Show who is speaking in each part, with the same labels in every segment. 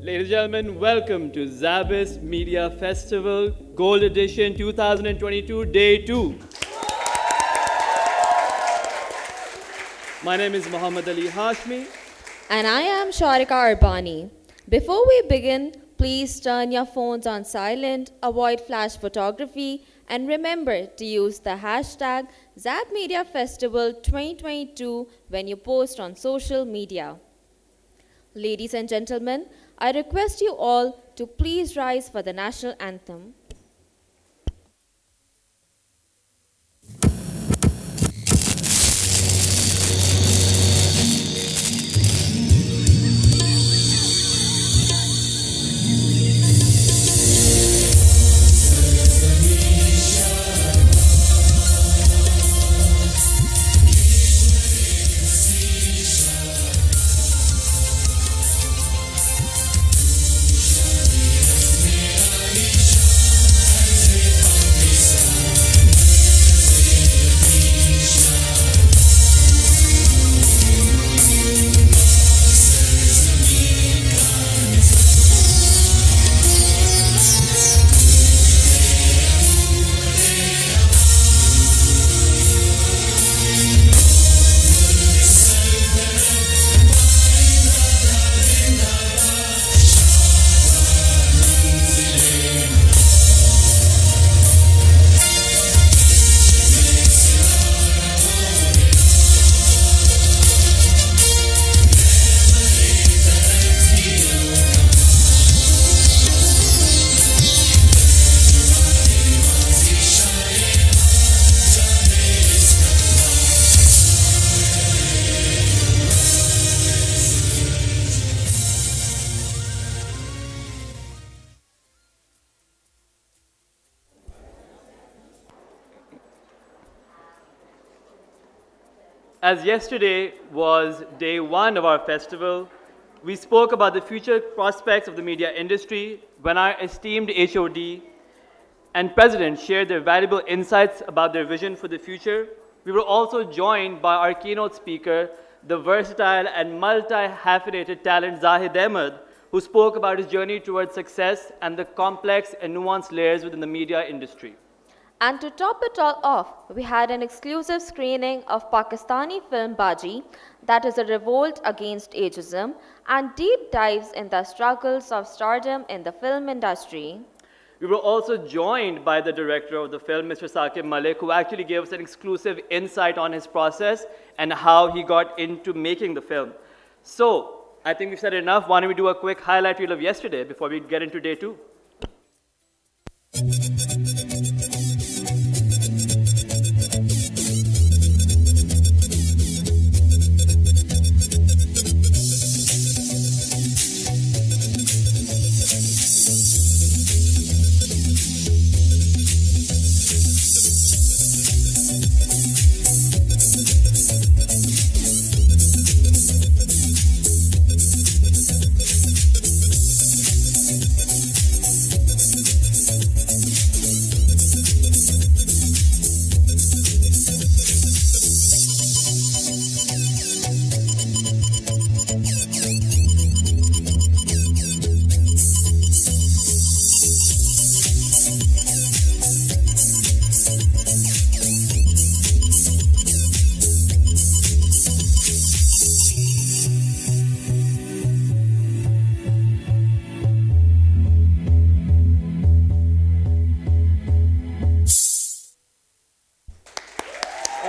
Speaker 1: Ladies and gentlemen, welcome to Zabis Media Festival Gold Edition 2022 Day 2. My name is Muhammad Ali Hashmi.
Speaker 2: And I am Sharika Arbani. Before we begin, please turn your phones on silent, avoid flash photography, and remember to use the hashtag ZabMediaFestival 2022 when you post on social media. Ladies and gentlemen, I request you all to please rise for the national anthem.
Speaker 1: As yesterday was day 1 of our festival, we spoke about the future prospects of the media industry when our esteemed HOD and President shared their valuable insights about their vision for the future. We were also joined by our keynote speaker, the versatile and multi-hyphenated talent Zahid Ahmed, who spoke about his journey towards success and the complex and nuanced layers within the media industry.
Speaker 2: And to top it all off, we had an exclusive screening of Pakistani film Baji, that is a revolt against ageism, and deep dives in the struggles of stardom in the film industry.
Speaker 1: We were also joined by the director of the film, Mr. Saqib Malik, who actually gave us an exclusive insight on his process and how he got into making the film. So, I think we've said enough. Why don't we do a quick highlight reel of yesterday before we get into day 2?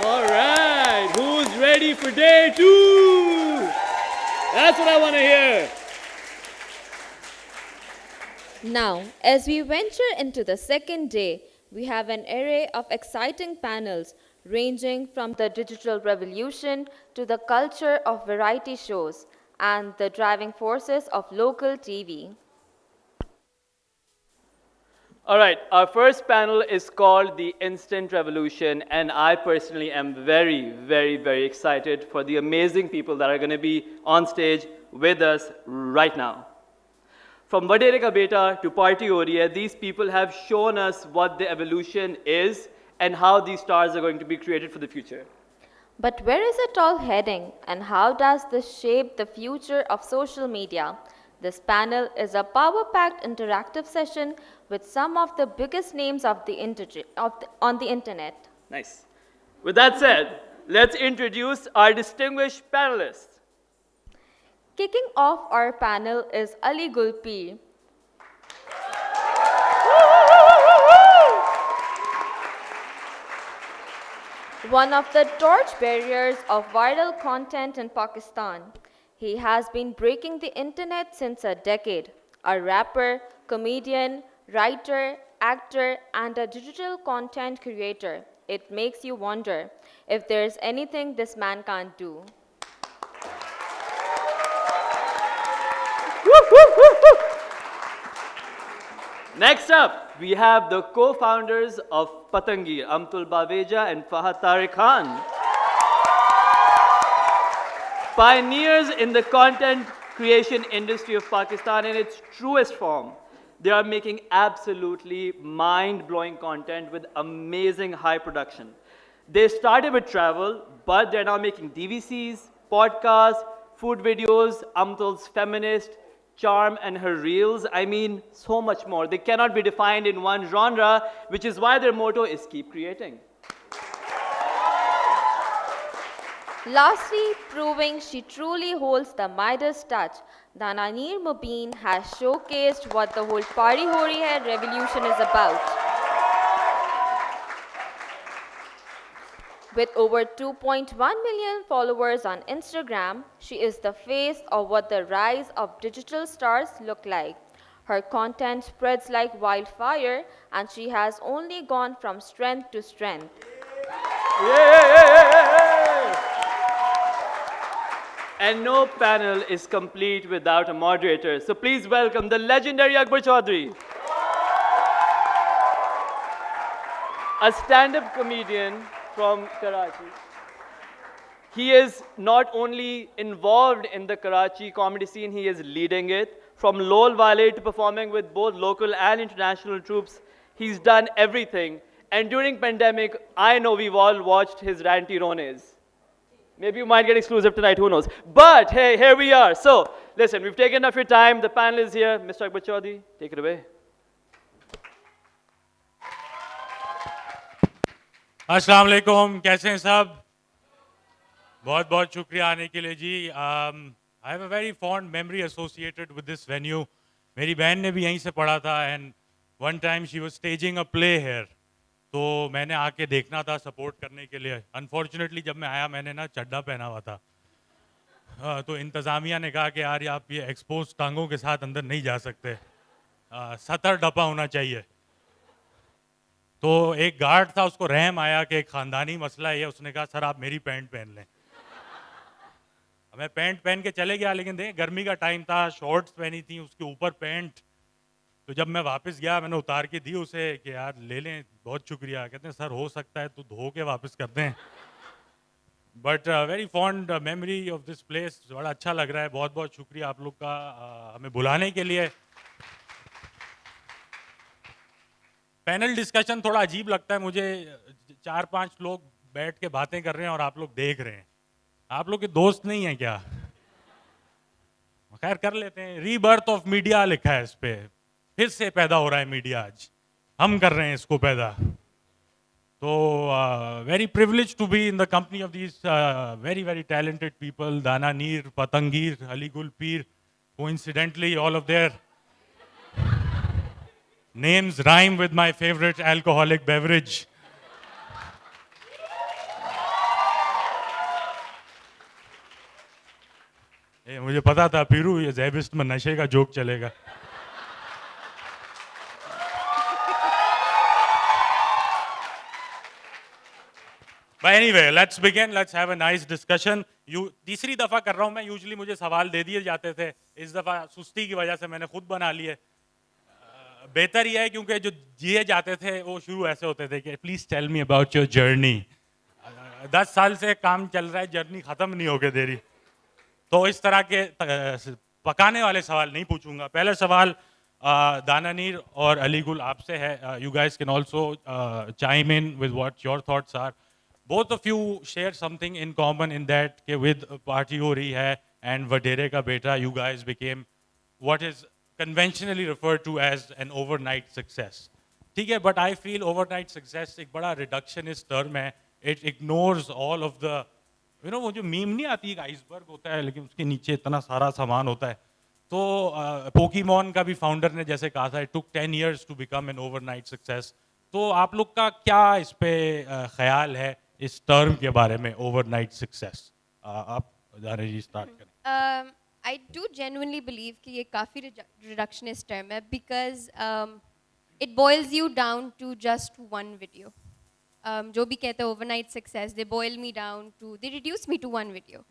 Speaker 1: All right, who's ready for day 2? That's what I want to hear.
Speaker 2: Now, as we venture into the second day, we have an array of exciting panels ranging from the digital revolution to the culture of variety shows and the driving forces of local TV.
Speaker 1: All right, our first panel is called The Instant Revolution, and I personally am very, very, very excited for the amazing people that are going to be on stage with us right now. From Vadere Ka Beta to Party Ho Rahi Hai, these people have shown us what the evolution is and how these stars are going to be created for the future.
Speaker 2: But where is it all heading, and how does this shape the future of social media? This panel is a power-packed interactive session with some of the biggest names of the on the internet.
Speaker 1: Nice. With that said, let's introduce our distinguished panelists.
Speaker 2: Kicking off our panel is Ali Gulpir. One of the torchbearers of viral content in Pakistan. He has been breaking the internet since a decade. A rapper, comedian, writer, actor, and a digital content creator. It makes you wonder if there's anything this man can't do.
Speaker 1: Next up, we have the co-founders of Patangir, Amtul Baveja and Fahad Tariq Khan. Pioneers in the content creation industry of Pakistan in its truest form. They are making absolutely mind-blowing content with amazing high production. They started with travel, but they're now making DVCs, podcasts, food videos, Amtul's feminist, charm, and her reels. I mean, so much more. They cannot be defined in one genre, which is why their motto is keep creating.
Speaker 2: Lastly, proving she truly holds the Midas touch, Dananir Mubin has showcased what the whole Party Ho Rahi Hai revolution is about. With over 2.1 million followers on Instagram, she is the face of what the rise of digital stars look like. Her content spreads like wildfire, and she has only gone from strength to strength.
Speaker 1: And no panel is complete without a moderator. So please welcome the legendary Akbar Chaudhry. A stand-up comedian from Karachi. He is not only involved in the Karachi comedy scene, he is leading it. From Lol Wale to performing with both local and international troops, he's done everything. And during pandemic, I know we've all watched his ranty rones. Maybe you might get exclusive tonight, who knows. But hey, here we are. So, listen, we've taken enough your time. The panel is here. Mr. Akbar Chaudhry, take it away.
Speaker 3: अस्सलाम वालेकुम, कैसे हैं सब? बहुत बहुत शुक्रिया आने के लिए जी. I have a very fond memory associated with this venue. मेरी बहन ने भी यहीं से पढ़ा था and one time she was staging a play here. तो मैंने आके देखना था सपोर्ट करने के लिए. Unfortunately जब मैं आया मैंने ना चड्डा पहना हुआ था. तो इंतज़ामिया ने कहा कि यार आप ये एक्सपोज टांगों के साथ अंदर नहीं जा सकते. सतर डपा होना चाहिए. तो एक गार्ड था, उसको रहम आया कि एक ख़ानदानी मसला है. उसने कहा सर आप मेरी पैंट पहन लें. मैं पैंट पहन के चले गया, लेकिन देखें गर्मी का टाइम था, शॉर्ट्स पहनी थी, उसके ऊपर पैंट. तो जब मैं वापस गया मैंने उतार के दी उसे कि यार ले लें, बहुत शुक्रिया. कहते हैं सर हो सकता है तो धो के वापस कर दें. But very fond memory of this place. बड़ा अच्छा लग रहा है. बहुत बहुत शुक्रिया आप लोग का हमें बुलाने के लिए. पैनल डिस्कशन थोड़ा अजीब लगता है मुझे. 4-5 लोग बैठ के बातें कर रहे हैं और आप लोग देख रहे हैं. आप लोग के दोस्त नहीं हैं क्या? खैर कर लेते हैं. रीबर्थ ऑफ मीडिया लिखा है इस पे. फिर से पैदा हो रहा है मीडिया. आज हम कर रहे हैं इसको पैदा. तो very privilege to be in the company of these very very talented people. दानानीर, पतंगीर, अली गुलपीर. Coincidentally all of their names rhyme with my favorite alcoholic beverage. मुझे पता था पीरू ये ज़ैबिस्ट में नशे का जोक चलेगा. But anyway, let's begin. Let's have a nice discussion. तीसरी दफ़ा कर रहा हूँ मैं. यूजुअली मुझे सवाल दे दिए जाते थे. इस दफ़ा सुस्ती की वजह से मैंने खुद बना लिए. बेहतर यह है क्योंकि जो जिए जाते थे वो शुरू ऐसे होते थे कि please tell me about your journey. 10 साल से काम चल रहा है, जर्नी ख़त्म नहीं होके दे रही. तो इस तरह के पकाने वाले सवाल नहीं पूछूंगा. पहला सवाल दानानीर और अली गुल आपसे है. You guys can also chime in with what your thoughts are. Both of you share something in common in that कि विद पार्टी हो रही है एंड वडेरे का बेटा you guys became what is conventionally referred to as an overnight success. ठीक है, but I feel overnight success एक बड़ा reductionist term है. It ignores all of the, you know, वो जो मीम नहीं आती, एक आइसबर्ग होता है लेकिन उसके नीचे इतना सारा सामान होता है. तो पोकीमॉन का भी फाउंडर ने जैसे कहा था, it took 10 years to become an overnight success. तो आप लोग का क्या इस पे ख्याल है इस टर्म के बारे में, overnight success? आप जाने जी स्टार्ट करें.
Speaker 4: I do genuinely believe कि ये काफ़ी reductionist term है because it boils you down to just one video. जो भी कहते हैं overnight success, they boil me down to, they reduce me to one video.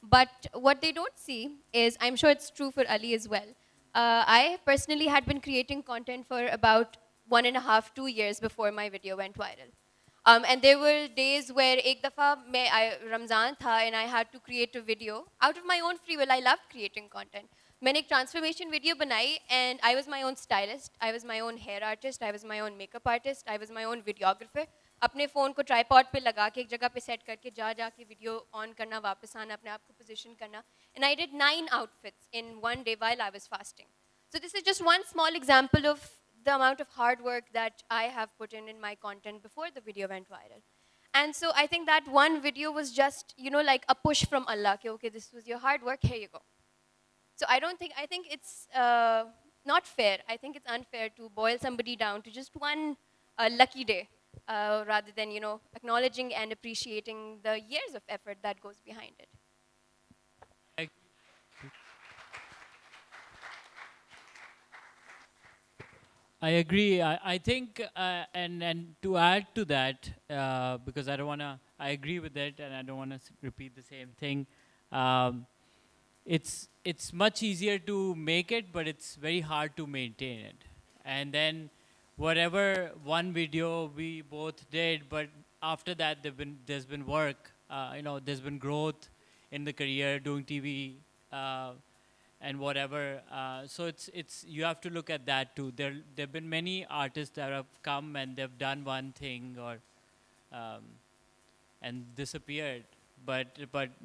Speaker 4: But what they don't see is, I'm sure it's true for Ali as well. I personally had been creating content for about 1.5, 2 years before my video went viral. And there were days where ek dafa Ramzan tha and I had to create a video out of my own free will. I loved creating content. मैंने एक transformation video बनाई and I was my own stylist, I was my own hair artist, I was my own makeup artist, I was my own videographer. अपने phone को tripod पे लगा के एक जगह पे सेट करके जा के वीडियो ऑन करना, वापस आना, अपने आप को पोजीशन करना. And I did 9 outfits in one day while I was fasting. So this is just one small example of the amount of hard work that I have put in my content before the video went viral. And so I think that one video was just, you know, like a push from Allah. Okay, this was your hard work, here you go. So I think it's not fair. I think it's unfair to boil somebody down to just one lucky day. Rather than, you know, acknowledging and appreciating the years of effort that goes behind it.
Speaker 5: I agree. I think, and to add to that, because I don't want to, I agree with it, and I don't want to repeat the same thing. It's much easier to make it, but it's very hard to maintain it. And then whatever one video we both did, but after that there's been work, you know, there's been growth in the career doing TV and whatever. So it's you have to look at that too. There've been many artists that have come and they've done one thing or and disappeared. But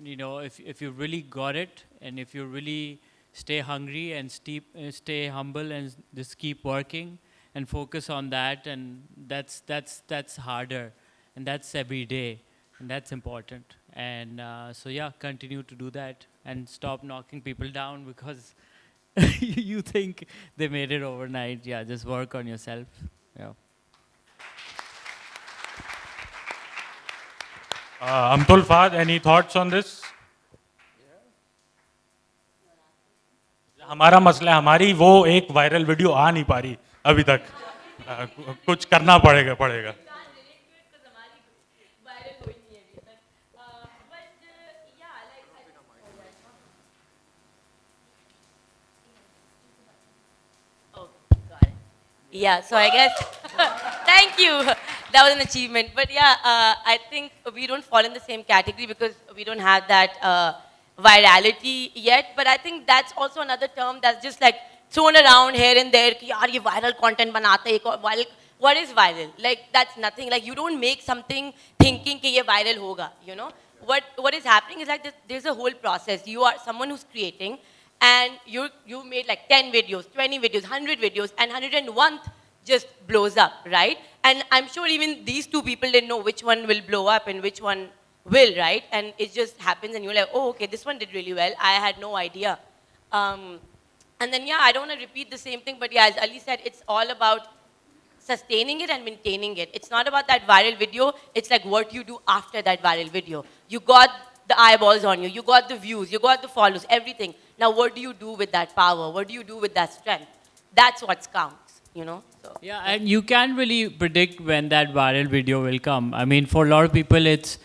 Speaker 5: you know, if you really got it and if you really stay hungry and stay humble and just keep working and focus on that, and that's harder, and that's every day, and that's important. And so yeah, continue to do that and stop knocking people down because you think they made it overnight. Yeah, just work on yourself. Yeah.
Speaker 3: Amtul Fahd, any thoughts on this? हमारा मसला है, हमारी वो एक viral video आ नहीं पा रही अभी तक. कुछ करना पड़ेगा.
Speaker 6: Yeah, so I guess, thank you. That was an achievement. But yeah, I think we don't fall in the same category because we don't have that virality yet. But I think that's also another term that's just like thrown around here and there. Ki, yaar, ye viral content banate hai, viral. What is viral? Like, that's nothing. Like, you don't make something thinking ki ye viral hoga, you know? What is happening is like there's a whole process. You are someone who's creating, and you made like 10 videos, 20 videos, 100 videos, and 101th just blows up, right? And I'm sure even these two people didn't know which one will blow up and which one will, right? And it just happens and you're like, oh, okay, this one did really well. I had no idea. And then, yeah, I don't want to repeat the same thing, but yeah, as Ali said, it's all about sustaining it and maintaining it. It's not about that viral video. It's like what you do after that viral video. You got the eyeballs on you. You got the views. You got the follows, everything. Now, what do you do with that power? What do you do with that strength? That's what counts, you know? So,
Speaker 5: yeah, and you can't really predict when that viral video will come. I mean, for a lot of people, it's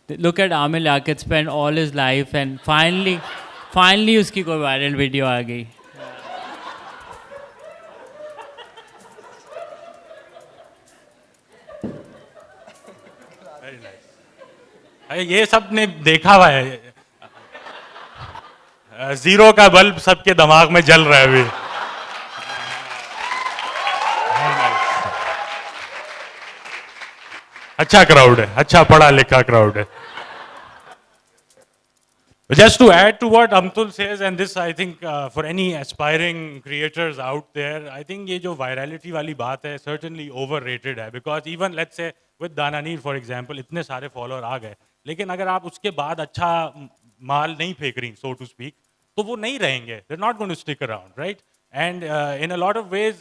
Speaker 5: look at Amir Liaquat spent all his life and finally uski koi viral video aa gayi.
Speaker 3: Very nice. ये सब ने देखा हुआ है. Zero का bulb सबके दिमाग में जल रहा है अभी. अच्छा क्राउड है, अच्छा पढ़ा लिखा क्राउड है. But just to add to what Amtul says, and this I think for any aspiring creators out there, I think ये जो virality वाली बात है certainly overrated है, because even let's say with Dananir for example इतने सारे follower आ गए, लेकिन अगर आप उसके बाद अच्छा माल नहीं फेंक रही so to speak, तो वो नहीं रहेंगे, they're not going to stick around, right? And in a lot of ways,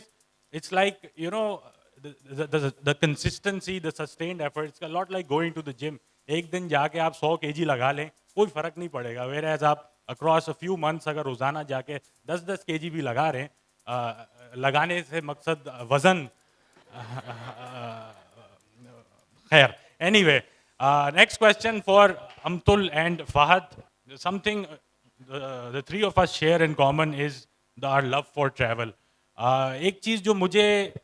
Speaker 3: it's like, you know, the consistency, the sustained effort, it's a lot like going to the gym. एक दिन जाके आप 100 kg लगा लें, कोई फर्क नहीं पड़ेगा. Whereas आप across a few months अगर रोजाना जाके 10-10 kg भी लगा रहे हैं, लगाने से मकसद वजन खैर. Anyway, next question for Amtul and Fahad. Something the three of us share in common is our love for travel. एक चीज़ जो मुझे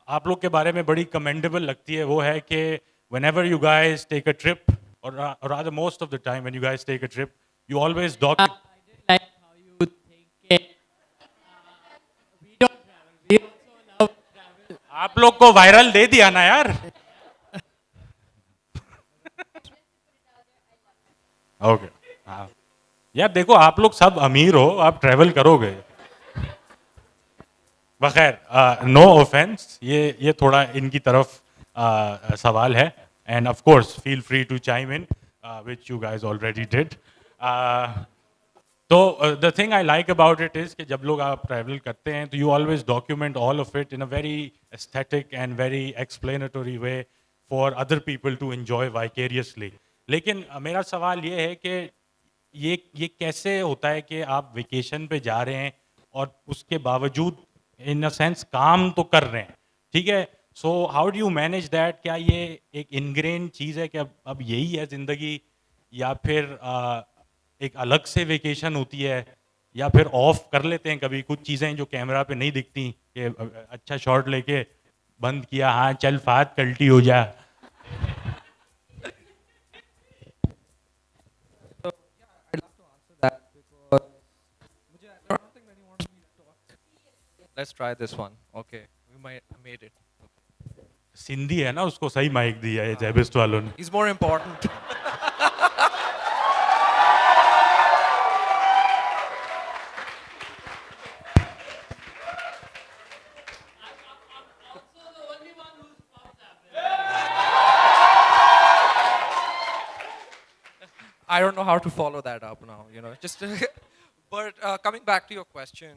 Speaker 3: आप लोग के बारे में बड़ी commendable लगती है वो है कि whenever you guys take a trip, or rather most of the time when you guys take a trip, you always document.
Speaker 5: Like how you think it. We don't travel. We also love travel.
Speaker 3: आप लोग को viral दे दिया ना यार. Okay यार देखो आप लोग सब अमीर हो, आप ट्रैवल करोगे. बखैर नो ऑफेंस, ये थोड़ा इनकी तरफ सवाल है. And of course feel free to chime in which you guys already did. तो the thing I like about it is कि जब लोग आप ट्रैवल करते हैं तो you always document all of it in a very aesthetic and very explanatory way for other people to enjoy vicariously. लेकिन मेरा सवाल ये है कि ये कैसे होता है कि आप वेकेशन पे जा रहे हैं और उसके बावजूद इन अ सेंस काम तो कर रहे हैं, ठीक है. So how do you manage that? क्या ये एक इनग्रेन चीज़ है कि अब यही है ज़िंदगी, या फिर एक अलग से वेकेशन होती है, या फिर ऑफ कर लेते हैं कभी कुछ चीज़ें जो कैमरा पे नहीं दिखती कि अच्छा शॉट लेके बंद किया, हाँ चल फात कल्टी हो जा.
Speaker 7: Let's try this one. Okay, we might have made it.
Speaker 3: Sindhi है ना, उसको सही माइक दिया है जेबिस्ट वालों ने.
Speaker 7: He's more important. I don't know how to follow that up now, you know. Just, but coming back to your question,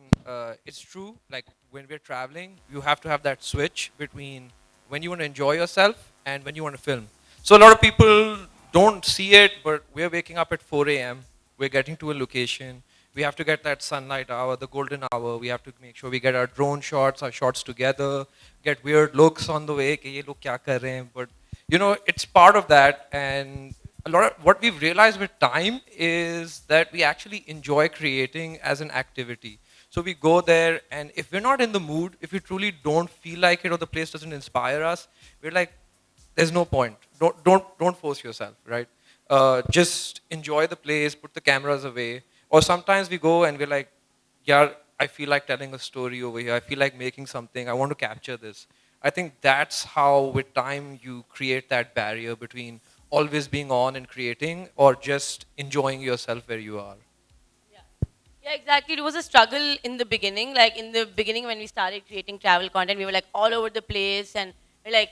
Speaker 7: it's true. Like when we're traveling, you have to have that switch between when you want to enjoy yourself and when you want to film. So a lot of people don't see it, but we're waking up at 4 a.m. We're getting to a location. We have to get that sunlight hour, the golden hour. We have to make sure we get our drone shots, our shots together, get weird looks on the way. कि ये लोग क्या कर रहे हैं? But you know, it's part of that. And a lot of what we've realized with time is that we actually enjoy creating as an activity. So we go there, and if we're not in the mood, if we truly don't feel like it, or the place doesn't inspire us, we're like, there's no point. Don't force yourself, right? Just enjoy the place, put the cameras away. Or sometimes we go and we're like, yeah, I feel like telling a story over here. I feel like making something. I want to capture this. I think that's how, with time, you create that barrier between always being on and creating, or just enjoying yourself where you are.
Speaker 6: Yeah, exactly. It was a struggle in the beginning. Like in the beginning when we started creating travel content, we were like all over the place and we're like,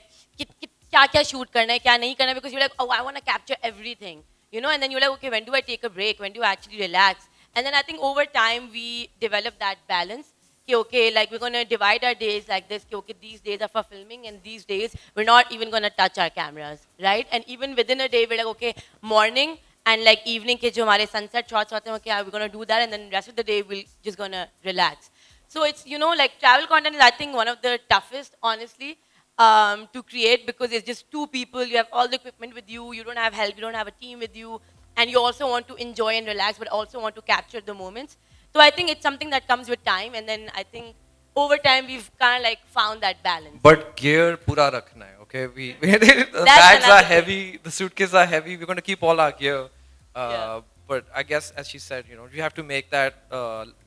Speaker 6: क्या shoot करना है, क्या नहीं करना है, because you're like, oh, I want to capture everything, you know, and then you're like, okay, when do I take a break? When do I actually relax? And then I think over time we developed that balance. Okay, like we're going to divide our days like this. Okay, these days are for filming and these days we're not even going to touch our cameras, right? And even within a day, we're like, okay, morning and like evening ke jo hamare sunset shots hote hain, okay, we're going to do that, and then the rest of the day we're just going to relax. So it's, you know, like travel content is I think one of the toughest, honestly, to create, because it's just two people, you have all the equipment with you, you don't have help, you don't have a team with you, and you also want to enjoy and relax, but also want to capture the moments. So I think it's something that comes with time, and then I think over time we've kind of like found that balance.
Speaker 7: But gear pura rakhna hai, okay? The
Speaker 6: That's
Speaker 7: bags are
Speaker 6: another thing.
Speaker 7: heavy, the suitcases are heavy. We're going to keep all our gear.
Speaker 6: Yeah.
Speaker 7: But I guess, as she said, you know, you have to make that,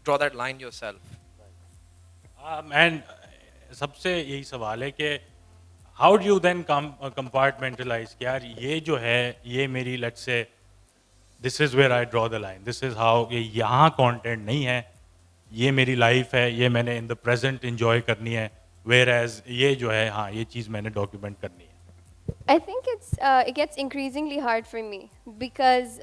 Speaker 7: draw that line yourself.
Speaker 3: And सबसे यही सवाल है कि how do you then compartmentalize कि यार ये जो है ये मेरी let's say this is where I draw the line, this is how, ये यहाँ कंटेंट नहीं है, ये मेरी लाइफ है, ये मैंने इन द प्रेजेंट इंजॉय करनी है, वेयर एज ये जो है हाँ ये चीज़ मैंने डॉक्यूमेंट करनी है.
Speaker 4: I think it gets increasingly hard for me because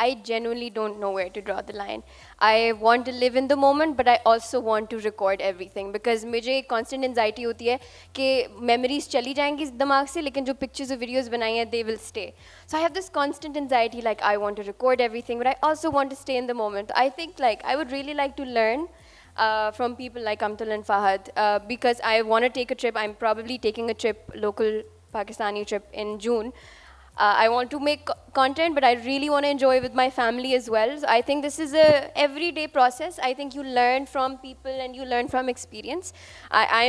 Speaker 4: I genuinely don't know where to draw the line. I want to live in the moment, but I also want to record everything because मुझे एक constant anxiety होती है कि memories चली जाएंगी दिमाग से, लेकिन जो pictures और videos बनाई हैं they will stay. So I have this constant anxiety, like I want to record everything, but I also want to stay in the moment. I think like I would really like to learn from people like Amtul and Fahad because I want to take a trip. I'm probably taking a trip, local Pakistani trip in June. I want to make content, but I really want to enjoy with my family as well. So I think this is a everyday process. I think you learn from people and you learn from experience. I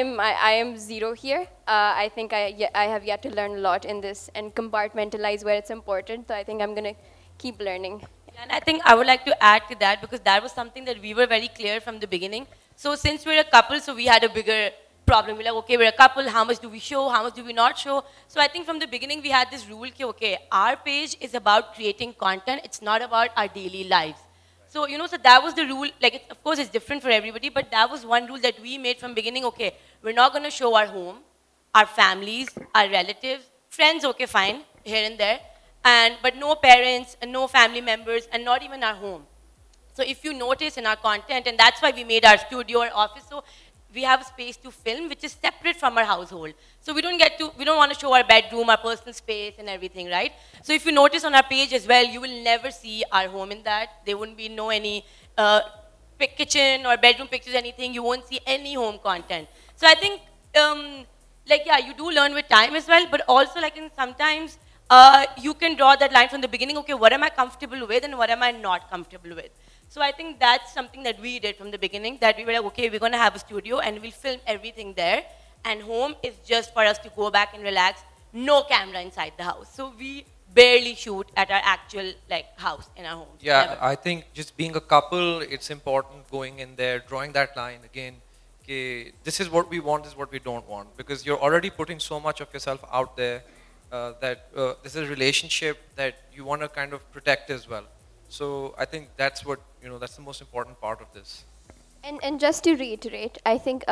Speaker 4: am zero here. I think I have yet to learn a lot in this and compartmentalize where it's important. So I think I'm going to keep learning.
Speaker 6: And I think I would like to add to that because that was something that we were very clear from the beginning. So since we're a couple, so we had a bigger problem. We're like, okay, we're a couple, how much do we show, how much do we not show? So I think from the beginning we had this rule, okay, our page is about creating content, it's not about our daily lives. So, so that was the rule, like, of course it's different for everybody, but that was one rule that we made from beginning, okay, we're not going to show our home, our families, our relatives, friends, okay, fine, here and there, but no parents, and no family members, and not even our home. So if you notice in our content, and that's why we made our studio or office, so we have a space to film which is separate from our household. So we don't want to show our bedroom, our personal space and everything, right? So if you notice on our page as well, you will never see our home in that. There wouldn't be any kitchen or bedroom pictures, anything. You won't see any home content. So I think, you do learn with time as well, but also sometimes you can draw that line from the beginning, okay, what am I comfortable with and what am I not comfortable with? So I think that's something that we did from the beginning, that we were like, okay, we're going to have a studio and we'll film everything there. And home is just for us to go back and relax. No camera inside the house. So we barely shoot at our actual house in our homes.
Speaker 7: Yeah,
Speaker 6: Never.
Speaker 7: I think just being a couple, it's important going in there, drawing that line again. Okay, this is what we want, this is what we don't want. Because you're already putting so much of yourself out there that this is a relationship that you want to kind of protect as well. So I think that's what, that's the most important part of this.
Speaker 4: And just to reiterate, I think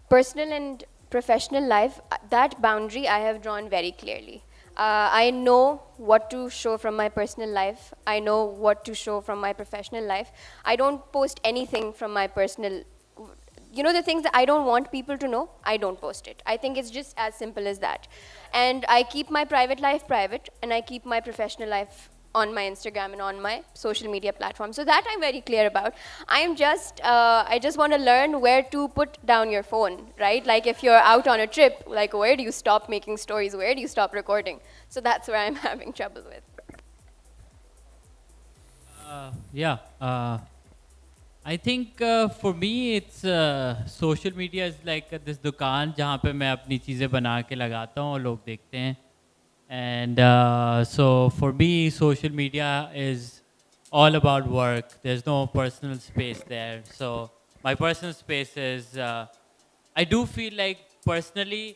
Speaker 4: personal and professional life, that boundary I have drawn very clearly. I know what to show from my personal life. I know what to show from my professional life. I don't post anything from my personal, the things that I don't want people to know, I don't post it. I think it's just as simple as that. And I keep my private life private, and I keep my professional life on my Instagram and on my social media platform. So that I'm very clear about. I just want to learn where to put down your phone, right? Like if you're out on a trip, like where do you stop making stories? Where do you stop recording? So that's where I'm having trouble with.
Speaker 5: I think for me it's social media is like this दुकान जहाँ पे मैं अपनी चीज़ें बना के लगाता हूँ और लोग देखते हैं. And so for me, social media is all about work. There's no personal space there. So my personal space is, I do feel like personally,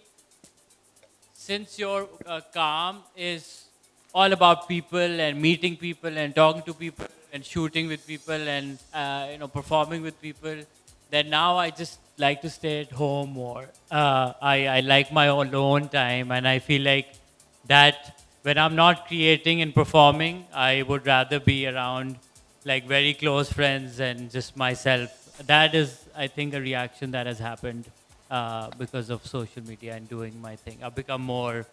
Speaker 5: since your calm is all about people and meeting people and talking to people and shooting with people and performing with people, then now I just like to stay at home more. I like my alone time, and I feel like that when I'm not creating and performing, I would rather be around very close friends and just myself. That is, I think, a reaction that has happened because of social media and doing my thing. I've become more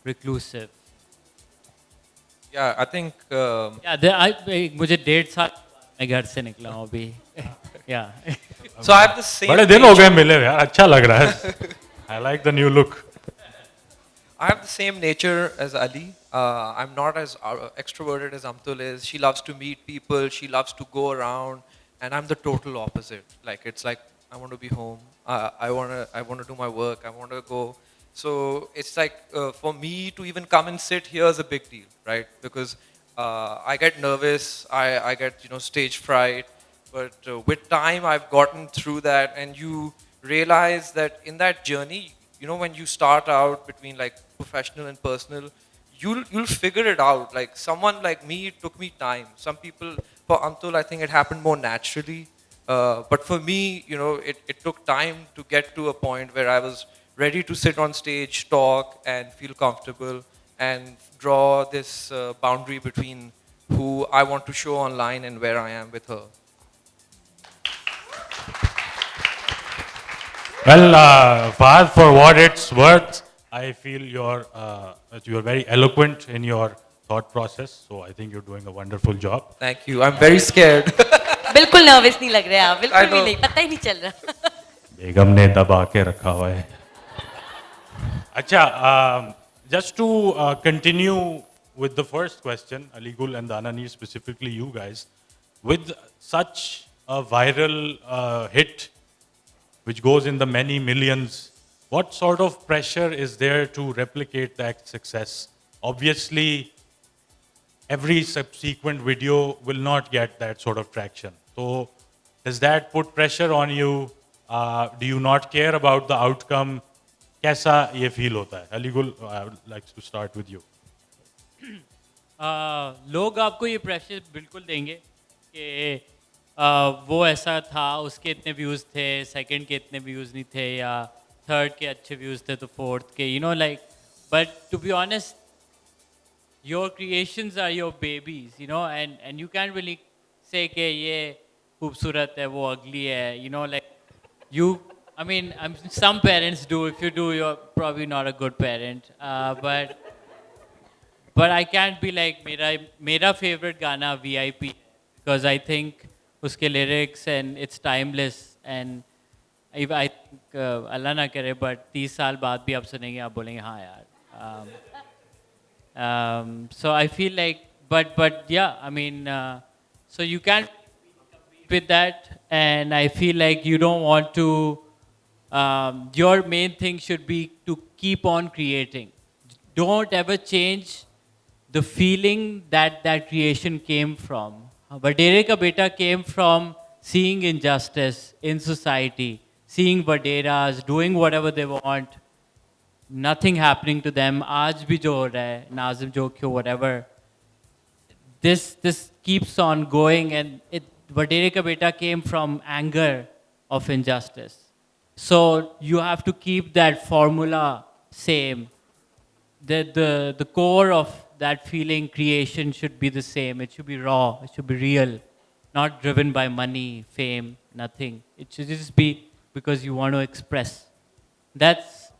Speaker 5: reclusive.
Speaker 7: Yeah, I think...
Speaker 5: मुझे 1.5 साल मैं घर से निकला हूँ अभी. Yeah.
Speaker 7: So I have the same...
Speaker 3: बड़े दिन हो गए मिले यार, अच्छा लग रहा है. I like the new look.
Speaker 7: I have the same nature as Ali. I'm not as extroverted as Amtul is. She loves to meet people. She loves to go around, and I'm the total opposite. It's like I want to be home. I want to do my work. I want to go. So it's like for me to even come and sit here is a big deal, right? Because I get nervous. I get stage fright. But with time, I've gotten through that, and you realize that in that journey, when you start out between professional and personal, you'll figure it out. Like someone like me, it took me time. Some people, for Antul, I think it happened more naturally. But for me, it took time to get to a point where I was ready to sit on stage, talk, and feel comfortable, and draw this boundary between who I want to show online and where I am with her.
Speaker 3: Well, Fahad, for what it's worth, I feel you're very eloquent in your thought process. So I think you're doing a wonderful job.
Speaker 7: Thank you. I'm very scared.
Speaker 6: बिल्कुल nervous नहीं लग रहे आप, बिल्कुल भी
Speaker 7: know.
Speaker 6: नहीं, पता ही नहीं चल रहा.
Speaker 3: बेगम ने दबा के रखा हुआ है. अच्छा, just to continue with the first question, Aligul and Danani, specifically you guys, with such a viral hit which goes in the many millions, what sort of pressure is there to replicate that success? Obviously, every subsequent video will not get that sort of traction. So, does that put pressure on you? Do you not care about the outcome? कैसा ये feel होता है? Aligul, I would like to start with you.
Speaker 5: लोग आपको ये pressure बिल्कुल देंगे कि वो ऐसा था, उसके इतने व्यूज़ थे, सेकंड के इतने व्यूज़ नहीं थे, या थर्ड के अच्छे व्यूज़ थे तो फोर्थ के, but to be honest, your creations are your babies, and you can't really say कि ये खूबसूरत है, वो ugly है, some parents do. If you do, you're probably not a good parent. But I can't be like mera favorite gana VIP, because I think uske lyrics and it's timeless, and I think Allah na kare, but 30 saal baad bhi aap sunenge, aap bolenge haan yaar. So I feel like, but yeah, so you can't compete with that, and I feel like you don't want to. Your main thing should be to keep on creating. Don't ever change the feeling that creation came from. Vadere Ka Beta came from seeing injustice in society, seeing Vaderas doing whatever they want, nothing happening to them. Aaj bhi jo ho raha hai, Nazim Jokyo, whatever. This keeps on going, and Vadere Ka Beta came from anger of injustice. So you have to keep that formula same. The core of that feeling, creation, should be the same. It should be raw. It should be real, not driven by money, fame, nothing. It should just be because you want to express. That's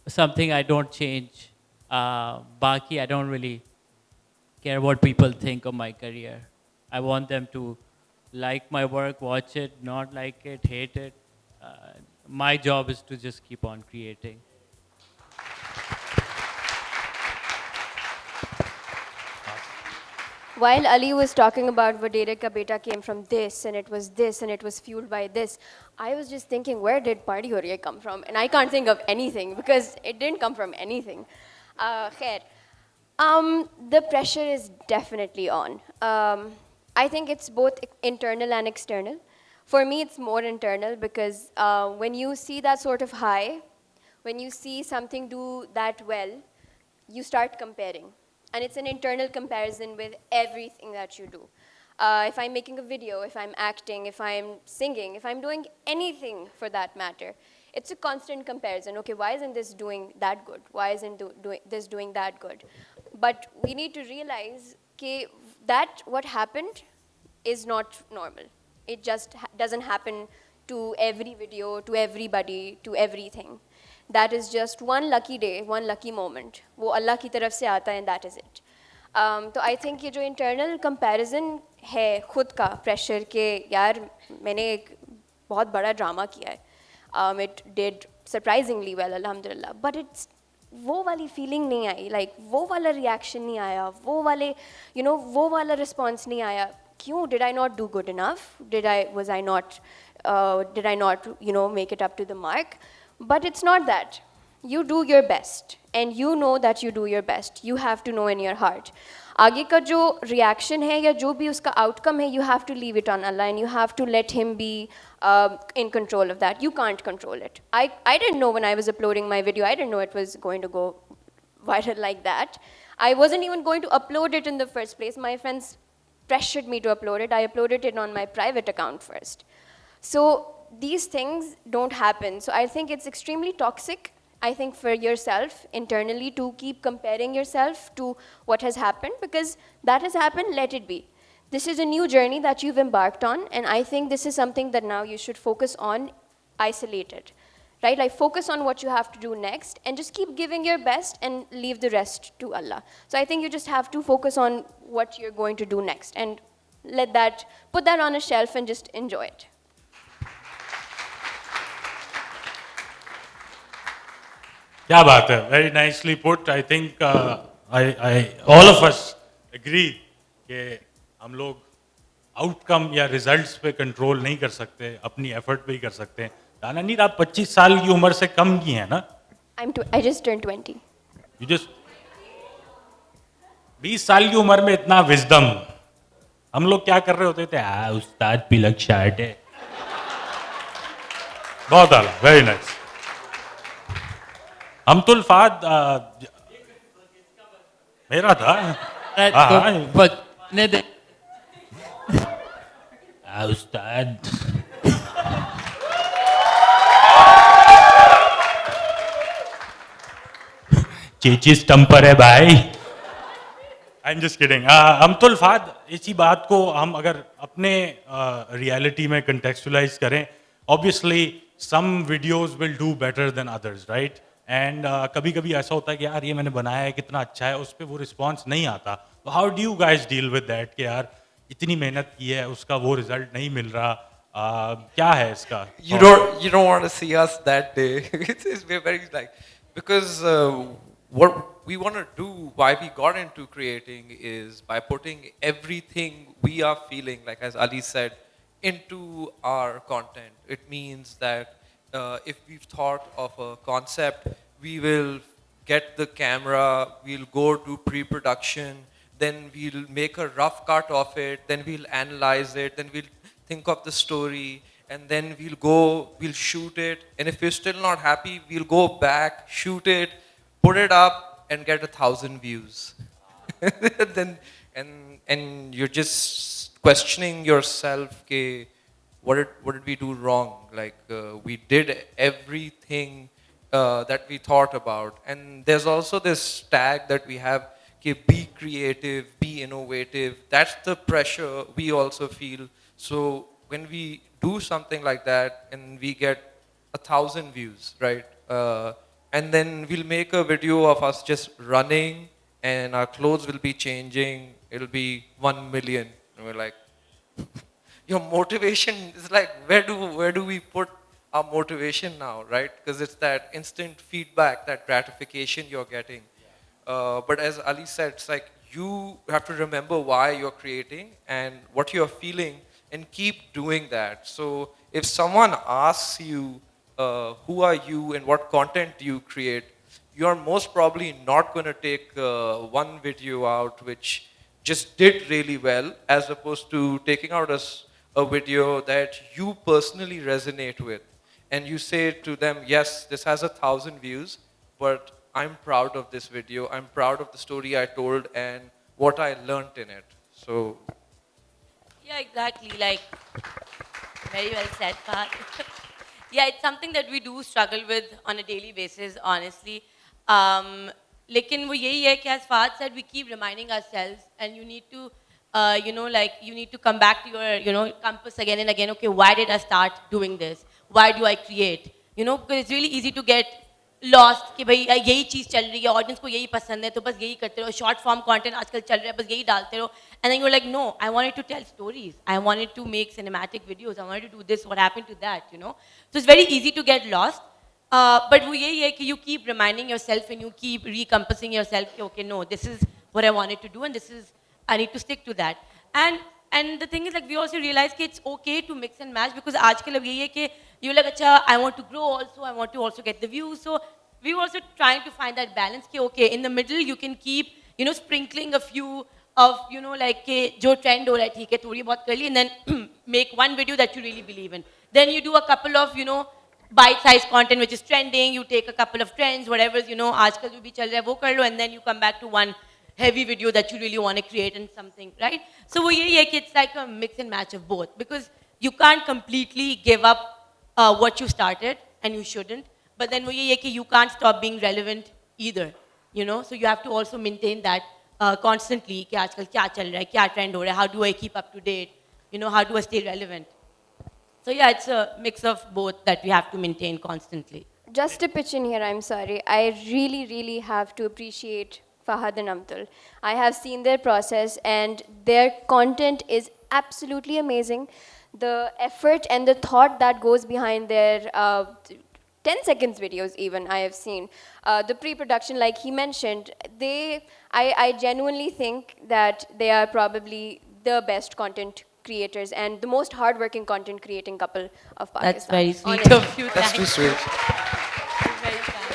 Speaker 5: something I don't change. Baki, I don't really care what people think of my career. I want them to like my work, watch it, not like it, hate it. My job is to just keep on creating.
Speaker 8: While Ali was talking about Vadere Ka Beta came from this, and it was this, and it was fueled by this, I was just thinking, where did Party Ho Rahi Hai come from? And I can't think of anything, because it didn't come from anything. Khair. The pressure is definitely on. I think it's both internal and external. For me, it's more internal, because when you see that sort of high, when you see something do that well, you start comparing. And it's an internal comparison with everything that you do. If I'm making a video, if I'm acting, if I'm singing, if I'm doing anything for that matter, it's a constant comparison. Okay, why isn't this doing that good? Why isn't this doing that good? But we need to realize that what happened is not normal. It just doesn't happen to every video, to everybody, to everything. That is just one lucky day, one lucky moment. वो अल्लाह की तरफ से आता है, and that is it. तो I think ये जो internal comparison है खुद का pressure के यार मैंने एक बहुत बड़ा drama किया है. It did surprisingly well, alhamdulillah. But it's वो वाली feeling नहीं आई, like वो वाला reaction नहीं आया, वो वाले वो वाला response नहीं आया. क्यों? Did I not do good enough? Did I not make it up to the mark? But it's not that. You do your best, and you know that you do your best. You have to know in your heart. आगे का जो reaction है या जो भी उसका outcome है, you have to leave it on Allah, and you have to let Him be in control of that. You can't control it. I didn't know when I was uploading my video, I didn't know it was going to go viral like that. I wasn't even going to upload it in the first place. My friends pressured me to upload it. I uploaded it on my private account first. So these things don't happen. So I think it's extremely toxic, I think, for yourself internally to keep comparing yourself to what has happened, because that has happened, let it be. This is a new journey that you've embarked on, and I think this is something that now you should focus on isolated, right? Like focus on what you have to do next and just keep giving your best and leave the rest to Allah. So I think you just have to focus on what you're going to do next and put that on a shelf and just enjoy it.
Speaker 3: क्या बात है, very nicely put. I think all of us agree कि हम लोग outcome या results पे control नहीं कर सकते, अपनी एफर्ट पे ही कर सकते हैं. दानानीर, आप 25 साल की उम्र से कम की हैं ना?
Speaker 8: I just turned 20.
Speaker 3: You just 20 साल की उम्र में इतना विजडम. हम लोग क्या कर रहे होते थे? उस्ताद पिलक शर्ट है. बहुत आला, वेरी नाइस. अमतुल फाद मेरा था. उस्ताद चेची स्टम्पर है भाई. I am just kidding. Amtul Fahd, इसी बात को हम अगर अपने रियलिटी में कंटेक्चुअलाइज करें, obviously some videos will do better than others, right? And कभी कभी ऐसा होता है कि यार ये मैंने बनाया है, कितना अच्छा है, उस पर वो रिस्पॉन्स नहीं आता. तो how do you guys deal with that कि यार इतनी मेहनत की है, उसका वो रिजल्ट नहीं मिल रहा? क्या है इसका?
Speaker 7: You don't want to see us that day. We're very like, because what we want to do, why we got into creating, is by putting everything we are feeling, like as Ali said, into our content. It means that if we've thought of a concept, we will get the camera, we'll go to pre-production, then we'll make a rough cut of it, then we'll analyze it, then we'll think of the story, and then we'll shoot it, and if we're still not happy, we'll go back, shoot it, put it up, and get 1,000 views. Then, and you're just questioning yourself, okay, what did we do wrong? Like we did everything that we thought about. And there's also this tag that we have, okay, be creative, be innovative. That's the pressure we also feel. So when we do something like that and we get 1,000 views, right? And then we'll make a video of us just running and our clothes will be changing. It'll be 1 million. And we're like, your motivation is like, where do we put our motivation now, right? Because it's that instant feedback, that gratification you're getting. But as Ali said, it's like you have to remember why you're creating and what you're feeling and keep doing that. So if someone asks you, who are you and what content do you create, you're most probably not going to take one video out which just did really well, as opposed to taking out a video that you personally resonate with. And you say to them, yes, this has 1,000 views, but I'm proud of this video. I'm proud of the story I told and what I learned in it. So.
Speaker 6: Yeah, exactly. Like, very well said, Fahad. Yeah, it's something that we do struggle with on a daily basis, honestly. Lekin wo yahi hai ki, as Fahad said, we keep reminding ourselves, and you need to, you need to come back to your, compass again and again. Okay, why did I start doing this? Why do I create? Because it's really easy to get lost कि भाई यही चीज़ चल रही है, audience को यही पसंद है, तो बस यही करते रहो, short form content आजकल चल रहा है, बस यही डालते रहो. And then you're like, no, I wanted to tell stories. I wanted to make cinematic videos. I wanted to do this. What happened to that? So it's very easy to get lost. But वो यही है कि you keep reminding yourself and you keep recompassing yourself कि okay, no, this is what I wanted to do and this is, I need to stick to that. And the thing is, like, we also realize that it's okay to mix and match, because आजकल अब यही है कि you're like, अच्छा, I want to grow also, I want to also get the views. So we were also trying to find that balance कि okay, in the middle you can keep, sprinkling a few of, like कि जो trend हो रहा है, ठीक है, थोड़ी बहुत कर ली, and then make one video that you really believe in. Then you do a couple of, bite-sized content which is trending, you take a couple of trends, whatever, aajkal jo bhi chal raha hai, wo kar lo, and then you come back to one heavy video that you really want to create and something, right? So wo yahi hai ki it's like a mix and match of both, because you can't completely give up what you started, and you shouldn't, but then wo yahi hai ki you can't stop being relevant either, so you have to also maintain that constantly, ki aajkal kya chal raha hai, kya trend ho raha hai, how do I keep up to date, how do I stay relevant? So yeah, it's a mix of both that we have to maintain constantly.
Speaker 8: Just a pitch in here, I'm sorry. I really, really have to appreciate Fahad and Amtul. I have seen their process and their content is absolutely amazing. The effort and the thought that goes behind their 10 seconds videos even I have seen. The pre-production, like he mentioned, I genuinely think that they are probably the best content creators and the most hardworking content creating couple of Pakistan.
Speaker 6: That's very sweet
Speaker 8: honestly.
Speaker 6: of you.
Speaker 7: That's too
Speaker 6: Thanks.
Speaker 7: sweet.
Speaker 6: Very kind.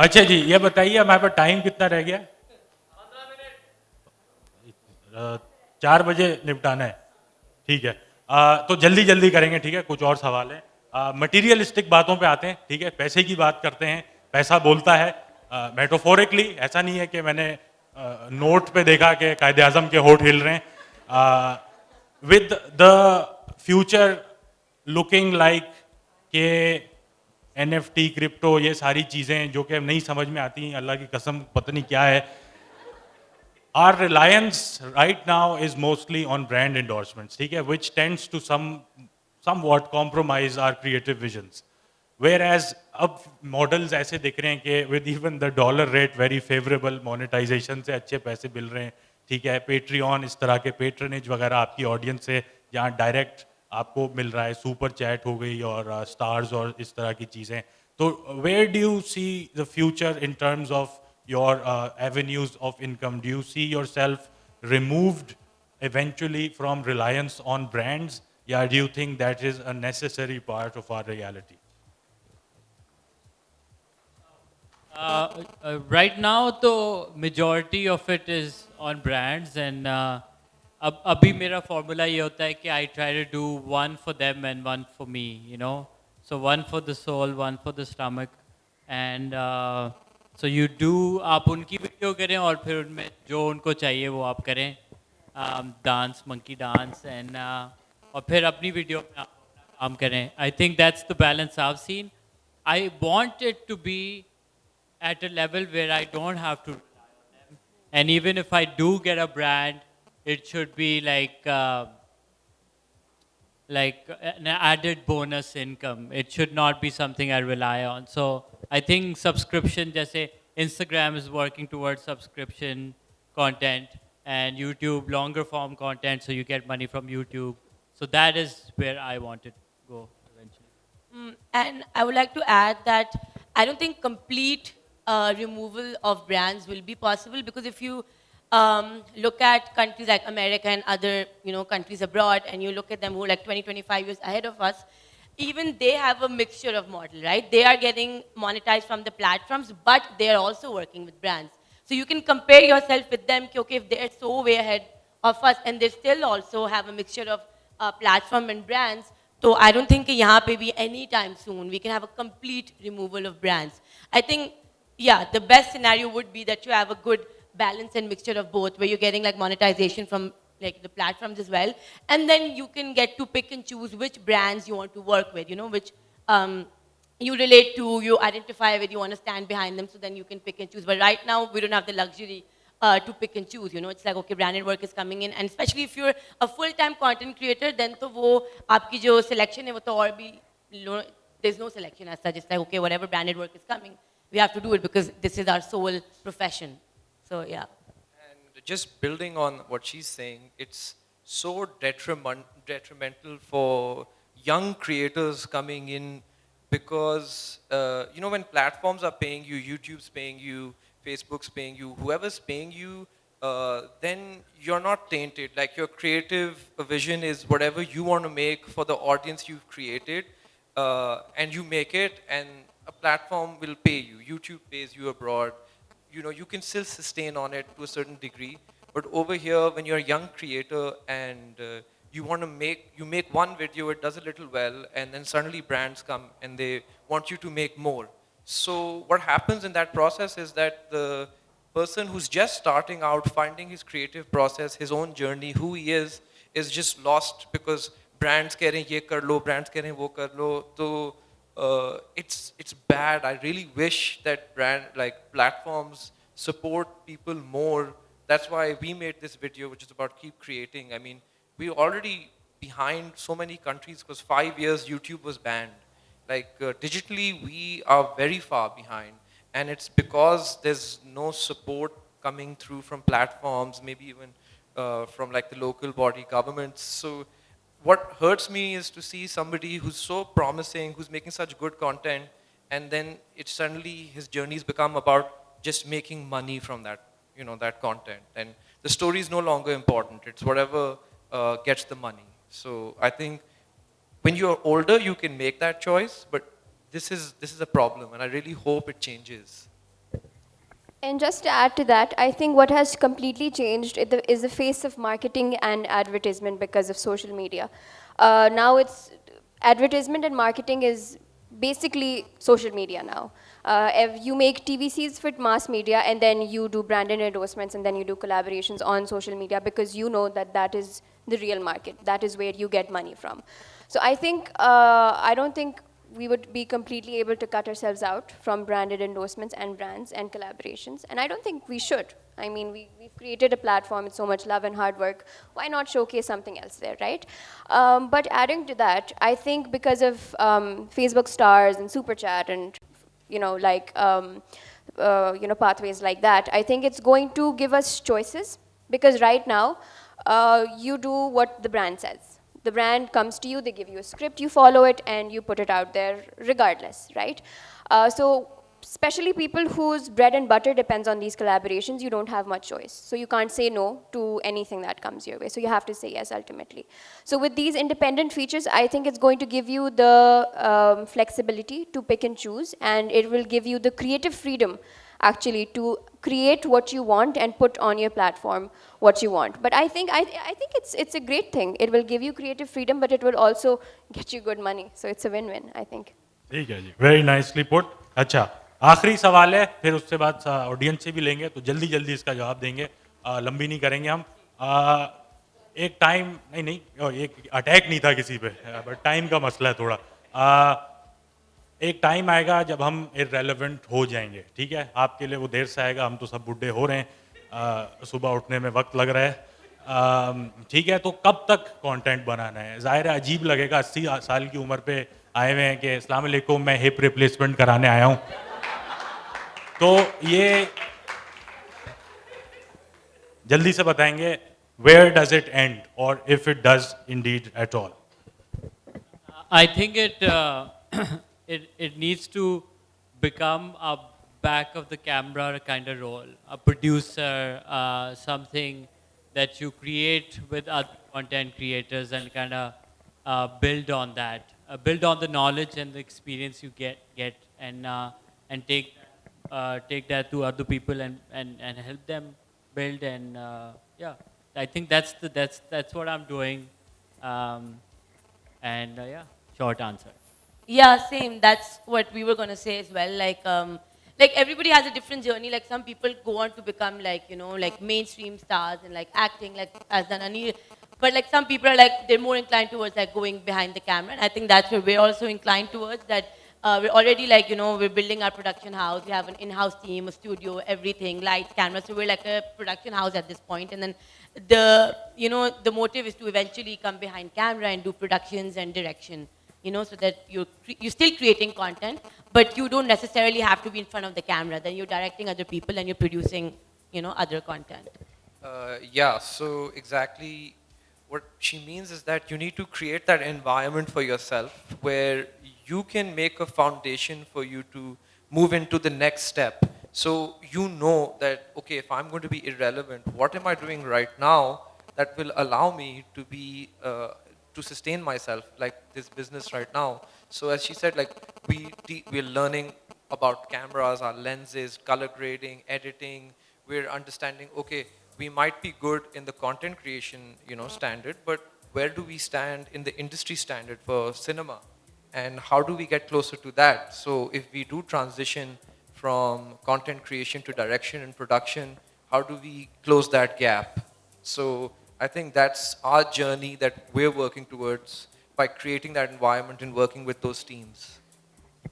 Speaker 3: अच्छा जी, ये बताइए हमारे पास time कितना रह गया? 4 बजे निपटाना है, ठीक है। तो जल्दी जल्दी करेंगे, ठीक है। कुछ और सवाल है, मटीरियलिस्टिक बातों पे आते हैं, ठीक है। पैसे की बात करते हैं, पैसा बोलता है मेटाफोरिकली, ऐसा नहीं है कि मैंने नोट पे देखा कि कायदे आजम के होठ हिल रहे हैं। With the future looking like के NFT, क्रिप्टो, ये सारी चीज़ें जो कि नहीं समझ में आती, अल्लाह की कसम पता नहीं क्या है। Our reliance right now is mostly on brand endorsements, ठीक है, which tends to somewhat compromise our creative visions. Whereas अब models ऐसे दिख रहे हैं कि with even the dollar rate very favorable, monetization से अच्छे पैसे मिल रहे हैं, ठीक है। Patreon, इस तरह के patronage वगैरह आपकी audience से जहाँ direct आपको मिल रहा है, super chat हो गई और stars और इस तरह की चीज़ें। तो where do you see the future in terms of your avenues of income? Do you see yourself removed eventually from reliance on brands? Yeah, do you think that is a necessary part of our reality?
Speaker 5: Right now, the majority of it is on brands, and abhi mera formula ye hota hai ki I try to do one for them and one for me, you know. So one for the soul, one for the stomach, and so you do, आप उनकी video करें और फिर उनमें जो उनको चाहिए वो आप करें, डांस, मंकी डांस, एंड और फिर अपनी वीडियो में आप काम करें. I think that's the balance I've seen. I want it to be at a level where I don't have to rely on them. And even if I do get a brand, it should be like an added bonus income. It should not be something I rely on. So I think subscription, जैसे Instagram is working towards subscription content, and YouTube longer form content, so you get money from YouTube. So that is where I want it to go eventually.
Speaker 6: And I would like to add that I don't think complete removal of brands will be possible, because if you look at countries like America and other countries abroad, and you look at them who are like 20, 25 years ahead of us, even they have a mixture of model, right? They are getting monetized from the platforms, but they are also working with brands. So you can compare yourself with them, okay, if they're so way ahead of us and they still also have a mixture of platform and brands, so I don't think yahan pe bhi anytime soon we can have a complete removal of brands. I think, yeah, the best scenario would be that you have a good balance and mixture of both, where you're getting like monetization from like the platforms as well, and then you can get to pick and choose which brands you want to work with, which you relate to, you identify with, you want to stand behind them, so then you can pick and choose. But right now, we don't have the luxury to pick and choose, It's like, okay, branded work is coming in, and especially if you're a full-time content creator, then to wo aapki jo selection hai, wo to aur bhi, there's no selection as such. It's like, okay, whatever branded work is coming, we have to do it because this is our sole profession. So, yeah.
Speaker 7: And just building on what she's saying, it's so detrimental for young creators coming in, because, when platforms are paying you, YouTube's paying you, Facebook's paying you, whoever's paying you, then you're not tainted. Like, your creative vision is whatever you want to make for the audience you've created, and you make it, and a platform will pay you. YouTube pays you abroad. You can still sustain on it to a certain degree. But over here, when you're a young creator and you make one video, it does a little well, and then suddenly brands come and they want you to make more. So what happens in that process is that the person who's just starting out, finding his creative process, his own journey, who he is just lost because brands keh rahe hain ye kar lo, brands keh rahe hain wo kar lo. So it's bad. I really wish that platforms support people more. That's why we made this video, which is about keep creating. I mean, we're already behind so many countries because 5 years YouTube was banned. Digitally, we are very far behind. And it's because there's no support coming through from platforms, maybe even from like the local body governments. So what hurts me is to see somebody who's so promising, who's making such good content, and then it suddenly his journeys become about just making money from that, that content. And the story is no longer important. It's whatever gets the money. So I think when you're older, you can make that choice, but this is a problem, and I really hope it changes.
Speaker 8: And just to add to that, I think what has completely changed is the face of marketing and advertisement because of social media. Now it's advertisement and marketing is basically social media now. If you make TVCs for mass media and then you do branded endorsements and then you do collaborations on social media because you know that that is the real market. That is where you get money from. So I think, I don't think we would be completely able to cut ourselves out from branded endorsements and brands and collaborations. And I don't think we should. I mean, we've created a platform with so much love and hard work. Why not showcase something else there, right? But adding to that, I think because of Facebook stars and Super Chat and, pathways like that, I think it's going to give us choices because right now, you do what the brand says. The brand comes to you, they give you a script, you follow it, and you put it out there regardless, right? So especially people whose bread and butter depends on these collaborations, you don't have much choice. So you can't say no to anything that comes your way. So you have to say yes ultimately. So with these independent features, I think it's going to give you the flexibility to pick and choose, and it will give you the creative freedom actually to create what you want and put on your platform what you want. But I think it's a great thing. It will give you creative freedom, but it will also get you good money. So it's a win-win, I think.
Speaker 3: ठीक है जी, very nicely put. अच्छा, आखिरी सवाल है, फिर उसके बाद audience से भी लेंगे, तो जल्दी जल्दी इसका जवाब देंगे, लंबी नहीं करेंगे हम. एक टाइम नहीं, एक अटैक नहीं था किसी पे, बट टाइम का मसला है थोड़ा. एक टाइम आएगा जब हम इररेलेवेंट हो जाएंगे, ठीक है? आपके लिए वो देर से आएगा, हम तो सब बुढ़े हो रहे हैं, सुबह उठने में वक्त लग रहा है, ठीक है? तो कब तक कंटेंट बनाना है? ज़ाहिर है अजीब लगेगा, 80 साल की उम्र पे आए हुए हैं कि अस्सलाम वालेकुम मैं हिप रिप्लेसमेंट कराने आया हूँ. तो ये जल्दी से बताएंगे, वेयर डज इट एंड और if it does Indeed at all?
Speaker 5: I think it needs to become a back of the camera kind of role, a producer, something that you create with other content creators and kind of build on that, build on the knowledge and the experience you get and take that to other people and help them build and yeah, I think that's what I'm doing, and yeah, short answer.
Speaker 6: Yeah, same. That's what we were going to say as well. Like everybody has a different journey. Like some people go on to become like mainstream stars and like acting like as Anil. But like some people are like, they're more inclined towards like going behind the camera. And I think that's where we're also inclined towards that. We're already like, we're building our production house. We have an in-house team, a studio, everything, lights, cameras. So we're like a production house at this point. And then the motive is to eventually come behind camera and do productions and direction. So that you're still creating content, but you don't necessarily have to be in front of the camera. Then you're directing other people and you're producing, other content.
Speaker 7: Yeah, so exactly what she means is that you need to create that environment for yourself where you can make a foundation for you to move into the next step. So you know that, okay, if I'm going to be irrelevant, what am I doing right now that will allow me to be to sustain myself, like this business right now. So as she said, like we're learning about cameras, our lenses, color grading, editing. We're understanding, okay, we might be good in the content creation, standard, but where do we stand in the industry standard for cinema? And how do we get closer to that? So if we do transition from content creation to direction and production, how do we close that gap? So I think that's our journey that we're working towards by creating that environment and working with those teams.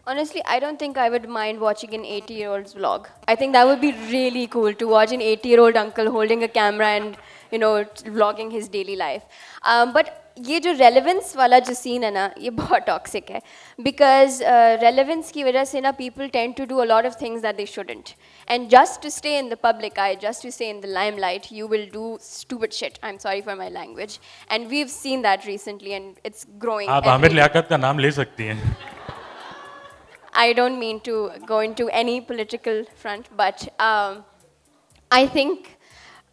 Speaker 8: Honestly, I don't think I would mind watching an 80-year-old's vlog. I think that would be really cool to watch an 80-year-old uncle holding a camera and, vlogging his daily life. But ये जो relevance वाला जो scene है ना, ये बहुत toxic है. Because relevance की वजह से ना, people tend to do a lot of things that they shouldn't. And just to stay in the public eye, just to stay in the limelight, you will do stupid shit. I'm sorry for my language. And we've seen that recently and it's growing.
Speaker 3: आप
Speaker 8: every
Speaker 3: Aamir
Speaker 8: day.
Speaker 3: Liaquat का नाम ले सकती हैं.
Speaker 8: I don't mean to go into any political front, but I think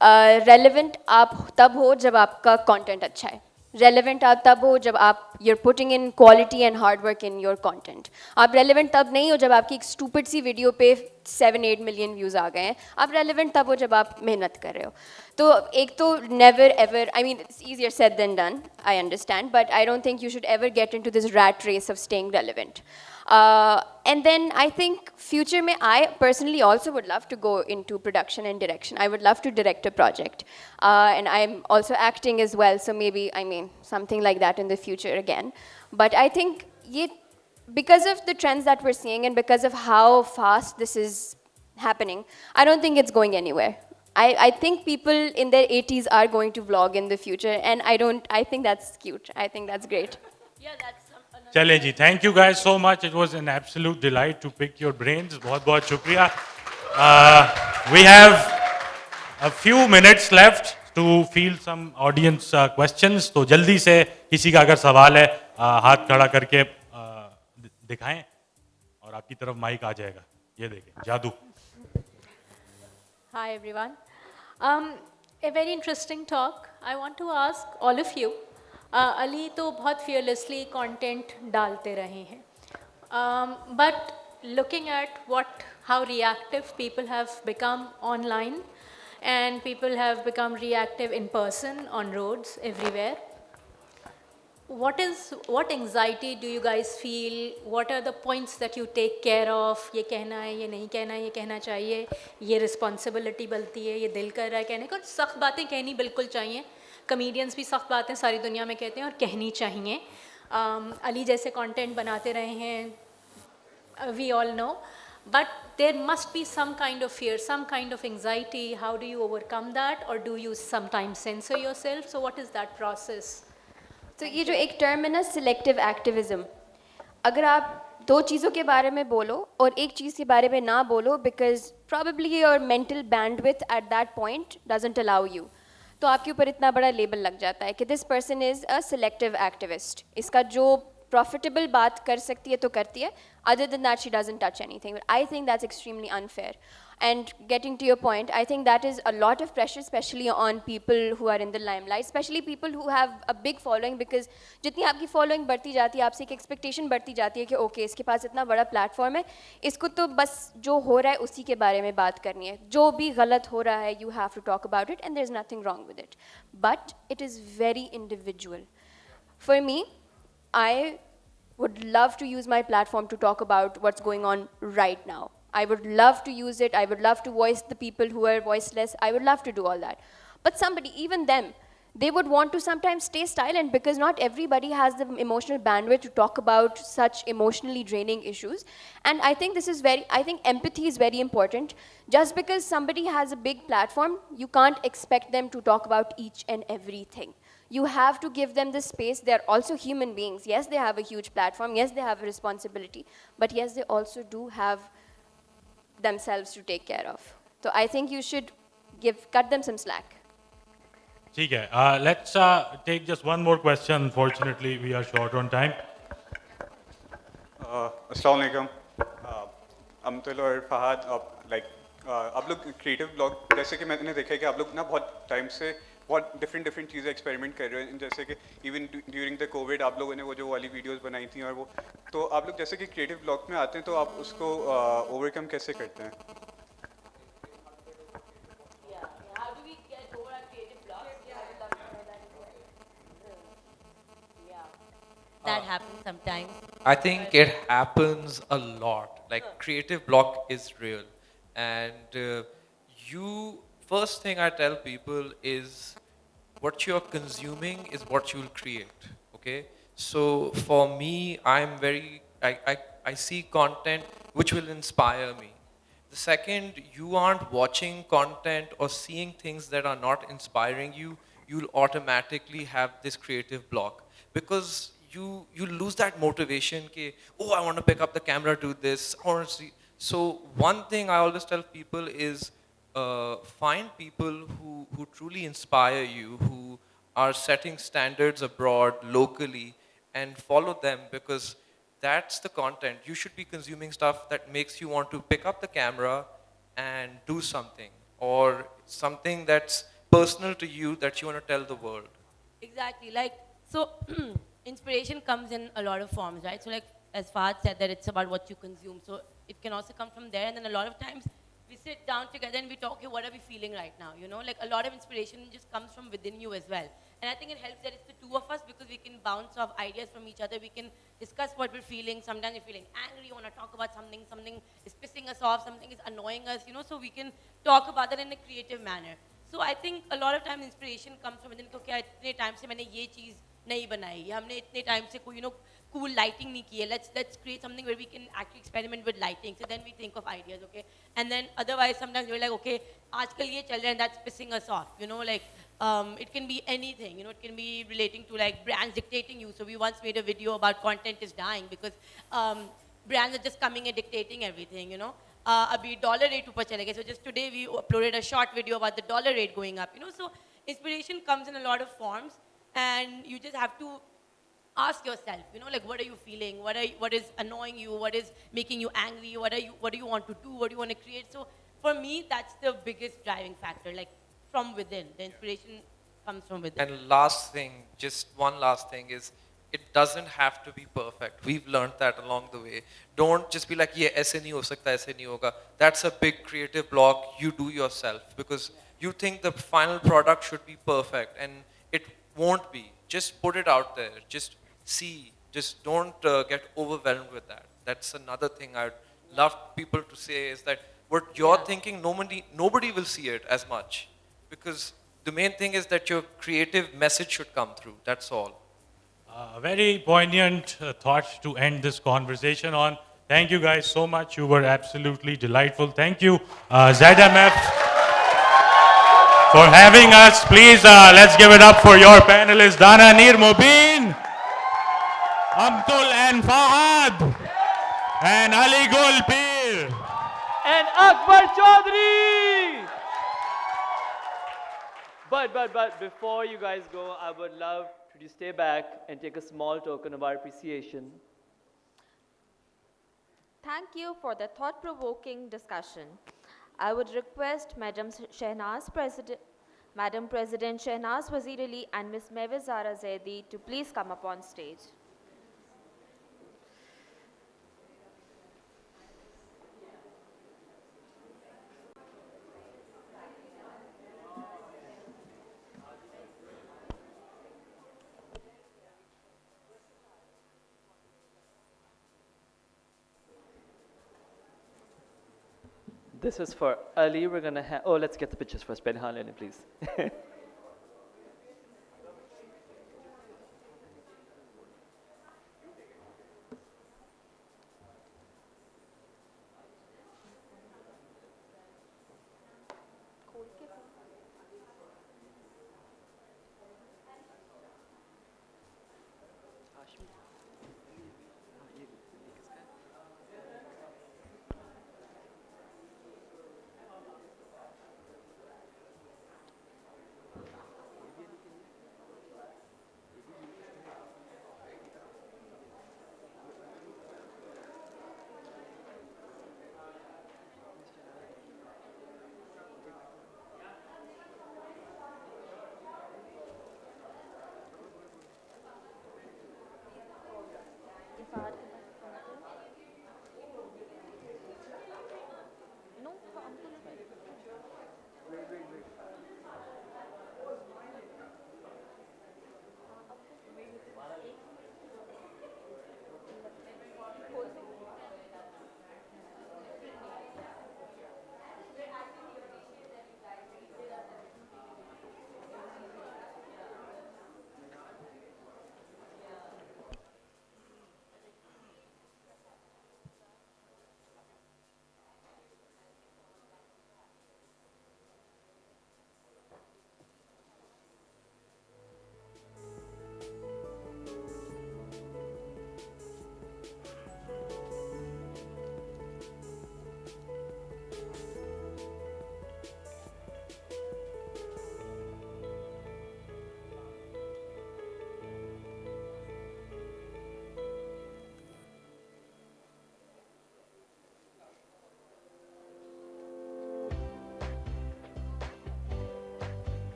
Speaker 8: relevant आप तब हो जब आपका content अच्छा है. Relevant आप तब हो जब आप you're putting in quality and hard work in your content. आप relevant तब नहीं हो जब आपकी एक stupid सी video पे 7-8 million views आ गए हैं. आप relevant तब हो जब आप मेहनत कर रहे हो. तो एक तो never ever, I mean it's easier said than done, I understand, but I don't think you should ever get into this rat race of staying relevant. And then I think future mein, I personally also would love to go into production and direction. I would love to direct a project. And I'm also acting as well, so maybe, something like that in the future again. But I think because of the trends that we're seeing and because of how fast this is happening, I don't think it's going anywhere. I think people in their 80s are going to vlog in the future, and I think that's cute. I think that's great.
Speaker 6: Yeah, that's
Speaker 3: चले जी, thank you guys so much. It was an absolute delight to pick your brains. बहुत बहुत शुक्रिया. We have a few minutes left to field some audience questions. तो जल्दी से किसी का अगर सवाल है हाथ खड़ा करके दिखाएं और आपकी तरफ माइक आ जाएगा. ये देखें, जादू.
Speaker 9: Hi everyone. A very interesting talk. I want to ask all of you. Ali तो बहुत fearlessly content डालते रहे हैं. But looking at how reactive people have become online and people have become reactive in person on roads everywhere. What anxiety do you guys feel? What are the points that you take care of? ये कहना है, ये नहीं कहना है, ये कहना चाहिए, ये responsibility बनती है, ये दिल कर रहा है कहने को. सख्त बातें कहनी बिल्कुल चाहिए. कमेडियंस भी सख्त बातें सारी दुनिया में कहते हैं और कहनी चाहिए. अली जैसे कंटेंट बनाते रहे हैं, we all know, but there must be some kind of fear, some kind of anxiety. How do you overcome that, और do you sometimes censor yourself? So what is that process?
Speaker 8: तो ये जो एक term है ना, selective activism, अगर आप दो चीज़ों के बारे में बोलो और एक चीज़ के बारे में ना बोलो, because probably your mental bandwidth at that point doesn't allow you, तो आपके ऊपर इतना बड़ा लेबल लग जाता है कि this person is a selective activist. इसका जो प्रॉफिटेबल बात कर सकती है तो करती है, other than that she doesn't touch anything. I think that's extremely unfair. And getting to your point, I think that is a lot of pressure, especially on people who are in the limelight, especially people who have a big following, because जितनी आपकी following बढ़ती जाती है, आपसे एक expectation बढ़ती जाती है कि okay, इसके पास इतना बड़ा platform है, इसको तो बस जो हो रहा है उसी के बारे में बात करनी है. जो भी गलत हो रहा है, you have to talk about it, and there's nothing wrong with it. But it is very individual. For me, I would love to use my platform to talk about what's going on right now. I would love to use it. I would love to voice the people who are voiceless. I would love to do all that. But somebody, even them, they would want to sometimes stay silent because not everybody has the emotional bandwidth to talk about such emotionally draining issues. And I think I think empathy is very important. Just because somebody has a big platform, you can't expect them to talk about each and everything. You have to give them the space. They're also human beings. Yes, they have a huge platform. Yes, they have a responsibility. But yes, they also do have themselves to take care of. So I think you should cut them some slack.
Speaker 3: ठीक है. Let's take just one more question. Unfortunately, we are short on time.
Speaker 10: अस्सलाम वालेकुम. अमतुल और फहाद, आप लोग creative blog, जैसे कि मैंने देखा है कि आप लोग ना बहुत टाइम से बहुत डिफरेंट चीज़ें एक्सपेरिमेंट कर रहे हैं. जैसे कि इवन ड्यूरिंग द कोविड आप लोगों ने वो जो वाली वीडियोस बनाई थी, और वो तो आप लोग जैसे कि क्रिएटिव ब्लॉग में आते हैं तो आप उसको ओवरकम कैसे करते हैं?
Speaker 6: that happens sometimes.
Speaker 7: I think it happens a lot. Like creative block is real, and you first thing I tell people is what you're consuming is what you'll create. Okay, so for me, I see content which will inspire me. The second you aren't watching content or seeing things that are not inspiring you, you'll automatically have this creative block because you lose that motivation. Ke, oh, I want to pick up the camera, do this. I want to see. So one thing I always tell people is find people who truly inspire you, who are setting standards abroad, locally, and follow them because that's the content. You should be consuming stuff that makes you want to pick up the camera and do something, or something that's personal to you that you want to tell the world.
Speaker 6: Exactly. Like, so inspiration comes in a lot of forms, right? So like, as Fahad said, that it's about what you consume. So it can also come from there. And then a lot of times we sit down together and we talk, okay, what are we feeling right now? You know, like a lot of inspiration just comes from within you as well. And I think it helps that it's the two of us because we can bounce off ideas from each other. We can discuss what we're feeling. Sometimes we're feeling angry, you want to talk about something, something is pissing us off, something is annoying us, you know, so we can talk about that in a creative manner. So I think a lot of times inspiration comes from within. Okay, इतने time से मैंने ये चीज़ नहीं बनाई, या हमने इतने time से कोई cool lighting नहीं की है. Let's create something where we can actually experiment with lighting. So then we think of ideas, okay. And then otherwise sometimes we're like, okay, आजकल ये चल रहा है and that's pissing us off. You know, like it can be anything. You know, it can be relating to like brands dictating you. So we once made a video about content is dying because brands are just coming and dictating everything. You know. अभी dollar rate ऊपर चले गए. So just today we uploaded a short video about the dollar rate going up. You know, so inspiration comes in a lot of forms, and you just have to ask yourself, you know, like what are you feeling? What is annoying you? What is making you angry? What do you want to do? What do you want to create? So for me, that's the biggest driving factor. Like from within, the inspiration comes from within.
Speaker 7: And last thing, just one last thing is, it doesn't have to be perfect. We've learned that along the way. Don't just be like, yeah, aise nahi ho sakta, aise nahi hoga. That's a big creative block you do yourself because you think the final product should be perfect and it won't be. Just put it out there. Just see. Just don't get overwhelmed with that. That's another thing I'd love people to say is that what you're thinking, nobody will see it as much because the main thing is that your creative message should come through. That's all.
Speaker 3: A very poignant thought to end this conversation on. Thank you guys so much. You were absolutely delightful. Thank you, ZMF, for having us. Please, let's give it up for your panelists, Dana Nir Mobeen, Abdul and Fahad, and Ali Gul Pir.
Speaker 1: And Akbar Chaudhry. But before you guys go, I would love to stay back and take a small token of our appreciation.
Speaker 2: Thank you for the thought-provoking discussion. I would request Madam President Shehnaz Wazir Ali and Ms. Mehwiz Zara Zaidi to please come up on stage.
Speaker 1: This is for Ali. We're gonna have. Oh, let's get the pictures first. Benhan, please.